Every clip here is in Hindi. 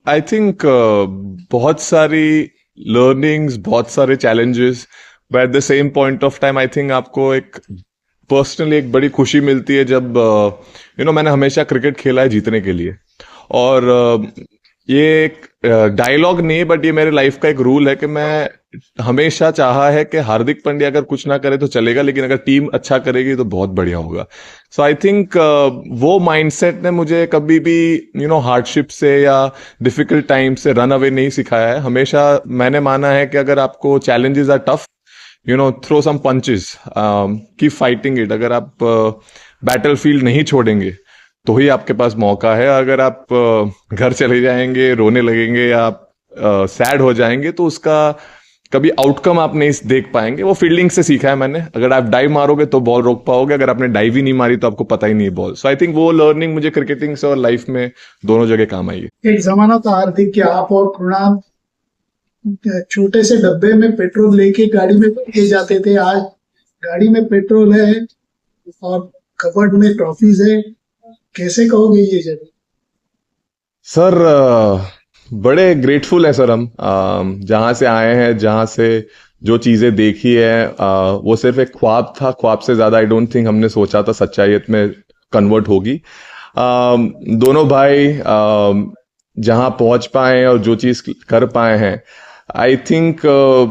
आई थिंक बहुत सारी लर्निंग्स, बहुत सारे challenges, but at the same point of time I think आपको एक पर्सनली एक बड़ी खुशी मिलती है जब मैंने हमेशा क्रिकेट खेला है जीतने के लिए। और ये एक डायलॉग नहीं, बट ये मेरे लाइफ का एक रूल है कि मैं हमेशा चाहा है कि हार्दिक पांड्या अगर कुछ ना करे तो चलेगा, लेकिन अगर टीम अच्छा करेगी तो बहुत बढ़िया होगा। सो आई थिंक वो माइंडसेट ने मुझे कभी भी हार्डशिप से या डिफिकल्ट टाइम से रन अवे नहीं सिखाया है। हमेशा मैंने माना है कि अगर आपको challenges are tough, throw some punches, keep fighting it. अगर आप बैटल फील्ड नहीं छोड़ेंगे तो ही आपके पास मौका है। अगर आप घर चले जाएंगे, रोने लगेंगे या आप सैड हो जाएंगे तो उसका कभी आउटकम आप नहीं देख पाएंगे। वो फील्डिंग से सीखा है मैंने। अगर आप डाइव मारोगे तो बॉल रोक पाओगे, अगर आपने डाइव ही नहीं मारी तो आपको पता ही नहीं है बॉल। सो आई थिंक वो लर्निंग मुझे क्रिकेटिंग से और लाइफ में दोनों जगह काम आई है। एक जमाना था हार्दिक कि आप और कृणाल छोटे से डब्बे में पेट्रोल लेके गाड़ी में ले जाते थे। आज गाड़ी में पेट्रोल है और कबर्ड में ट्रॉफीज है। कैसे कहोगे ये जगह? सर बड़े ग्रेटफुल है सर हम, जहां से आए हैं, जहां से जो चीजें देखी है। वो सिर्फ एक ख्वाब था। ख्वाब से ज्यादा आई डोंट थिंक हमने सोचा था सच्चाई में कन्वर्ट होगी। दोनों भाई जहां पहुंच पाए हैं और जो चीज कर पाए हैं, आई थिंक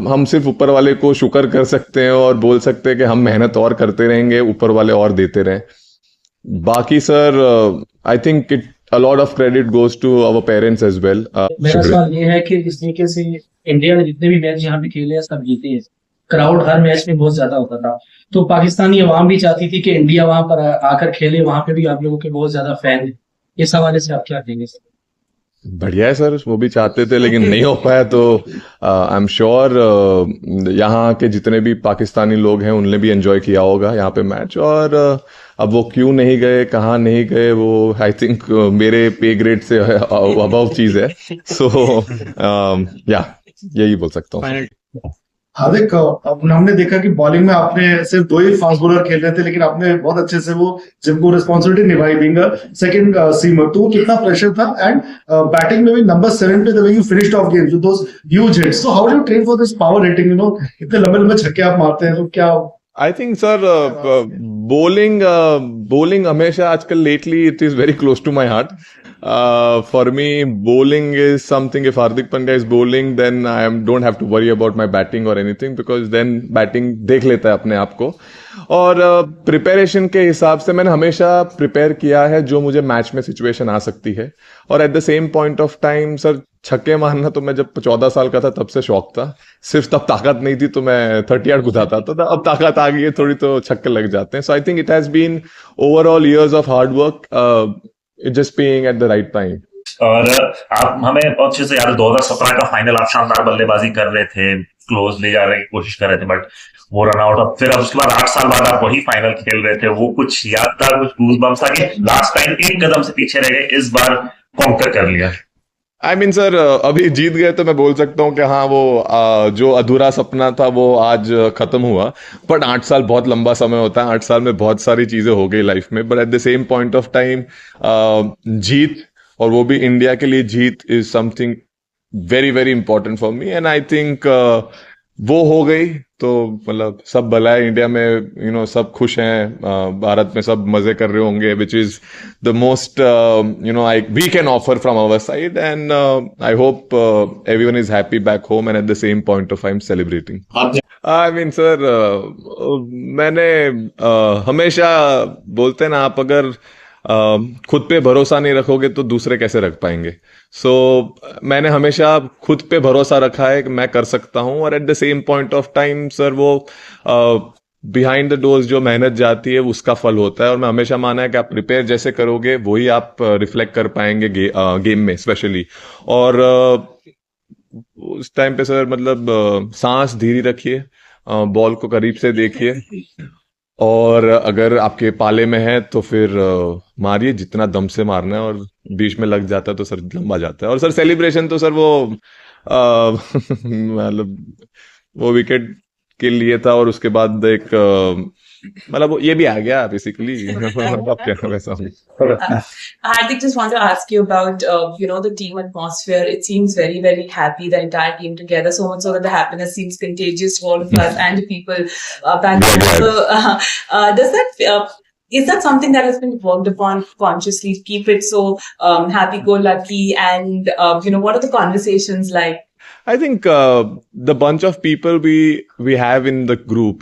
हम सिर्फ ऊपर वाले को शुक्र कर सकते हैं और बोल सकते हैं कि हम मेहनत और करते रहेंगे, ऊपर वाले और देते रहें। बाकी sir I think it a lot of credit goes to our parents as well. मेरा सवाल ये है कि जिस तरीके से इंडिया ने जितने भी मैच यहाँ पे खेले हैं सब जीते हैं। क्राउड हर मैच में बहुत ज्यादा होता था, तो पाकिस्तानी अवाम भी चाहती थी कि इंडिया वहां पर आकर खेले। वहां पे भी आप लोगों के बहुत ज्यादा फैन है। इस हवाले से आप क्या कहेंगे? बढ़िया है सर, वो भी चाहते थे लेकिन नहीं हो पाया। तो आई एम श्योर यहाँ के जितने भी पाकिस्तानी लोग हैं उनने भी एंजॉय किया होगा यहाँ पे मैच। और अब वो क्यों नहीं गए, कहाँ नहीं गए, वो आई थिंक मेरे पे ग्रेड से अबव चीज है। सो या यही बोल सकता हूँ। हार्दिक, अब हमने देखा कि बॉलिंग में आपने सिर्फ दो ही फास्ट बॉलर खेल रहे थे, लेकिन आपने बहुत अच्छे से वो जिनको रिस्पॉन्सिबिलिटी निभाई बीइंग सेकंड सीमर, तो वो कितना प्रेशर था। एंड बैटिंग में भी नंबर 7 पे the way you finished off games with those huge hits, so how do you train for this power hitting? इतने लंबे लंबे छक्के आप मारते हैं, तो क्या? I think sir bowling bowling हमेशा आजकल lately it is very close to my heart. For me bowling is something, if Hardik Pandya is bowling then I don't have to worry about my batting or anything, because then batting देख लेता है अपने आप को। और प्रिपरेशन के हिसाब से मैंने हमेशा प्रिपेयर किया है जो मुझे मैच में सिचुएशन आ सकती है। और eight the same point of time sir, छक्के मारना तो मैं जब 14 साल का था तब से शौक था। सिर्फ तब ताकत नहीं थी तो मैं 30 यार्ड कुदाता था। अब ताकत आ गई है थोड़ी तो छक्के लग जाते हैं। So I think it has been overall years of hard work, it just being at the right time. और आप हमें बहुत अच्छे से याद है 2017 का फाइनल, आप शानदार बल्लेबाजी कर रहे थे, क्लोज ले जाने की कोशिश कर रहे थे, बट वो रन आउट। अब फिर उसके बाद 8 साल बाद आप वही फाइनल खेल रहे थे। वो कुछ याद था, कुछ गूज बम्स था कि लास्ट टाइम एक कदम से पीछे रह गए, इस बार कॉन्कर कर लिया? आई मीन सर, अभी जीत गए तो मैं बोल सकता हूँ कि हाँ, वो जो अधूरा सपना था वो आज खत्म हुआ। बट 8 साल बहुत लंबा समय होता है। 8 साल में बहुत सारी चीजें हो गई लाइफ में, but at the same point of time जीत, और वो भी इंडिया के लिए जीत, is something very very important for me. And I think वो हो गई तो मतलब सब भला है इंडिया में। सब खुश हैं, भारत में सब मजे कर रहे होंगे, which is the most I we can offer from our side. And I hope everyone is happy back home and at the same point of time celebrating. I mean sir, मैंने हमेशा बोलते हैं ना, आप अगर खुद पे भरोसा नहीं रखोगे तो दूसरे कैसे रख पाएंगे। सो मैंने हमेशा खुद पे भरोसा रखा है कि मैं कर सकता हूं। और eight the same point of time sir, वो बिहाइंड द डोर्स जो मेहनत जाती है उसका फल होता है। और मैं हमेशा माना है कि आप प्रिपेयर जैसे करोगे वही आप रिफ्लेक्ट कर पाएंगे गेम में स्पेशली। और उस टाइम पे सर मतलब सांस धीरे रखिए, बॉल को करीब से देखिए, और अगर आपके पाले में है तो फिर मारिए जितना दम से मारना है। और बीच में लग जाता है तो सर लंबा जाता है। और सर सेलिब्रेशन तो सर वो मतलब वो विकेट के लिए था, और उसके बाद एक मतलब ये भी आ गया बेसिकली। अब क्या वैसा हूँ। Hardik, just want to ask you about, the team atmosphere. It seems very, very happy, the entire team together, so much so that the happiness seems contagious to all of us and the people back Yeah, then. yeah. So, is that something that has been worked upon consciously to keep it so happy-go-lucky? And, what are the conversations like? I think the bunch of people we have in the group,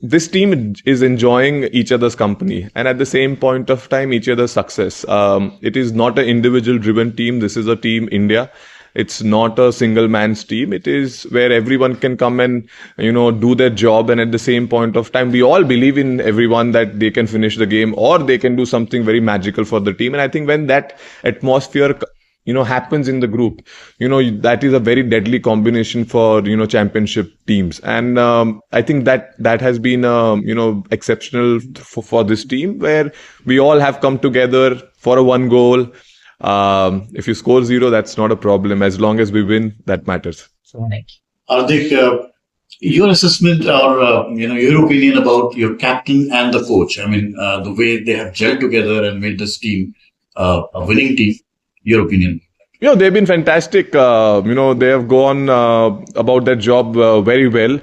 this team is enjoying each other's company, and at the same point of time, each other's success. It is not an individual driven team. This is a team India. It's not a single man's team. It is where everyone can come and, do their job. And at the same point of time, we all believe in everyone that they can finish the game or they can do something very magical for the team. And I think when that atmosphere, happens in the group, that is a very deadly combination for, championship teams. And, I think that has been, exceptional for this team, where we all have come together for a one goal. If you score 0, that's not a problem. As long as we win, that matters. Hardik, your assessment or your opinion about your captain and the coach. I mean, the way they have gelled together and made this team a winning team. Your opinion? They've been fantastic. They have gone about their job very well.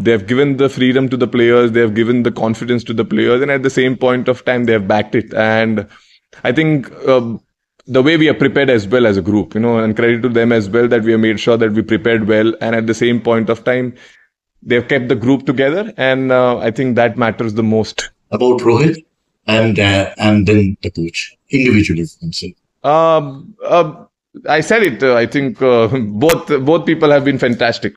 They have given the freedom to the players. They have given the confidence to the players, and at the same point of time, they have backed it. And I think the way we have prepared as well as a group, and credit to them as well, that we have made sure that we prepared well, and at the same point of time, they've kept the group together, and I think that matters the most. About Rohit and then the coach individually himself. I said it. I think both people have been fantastic.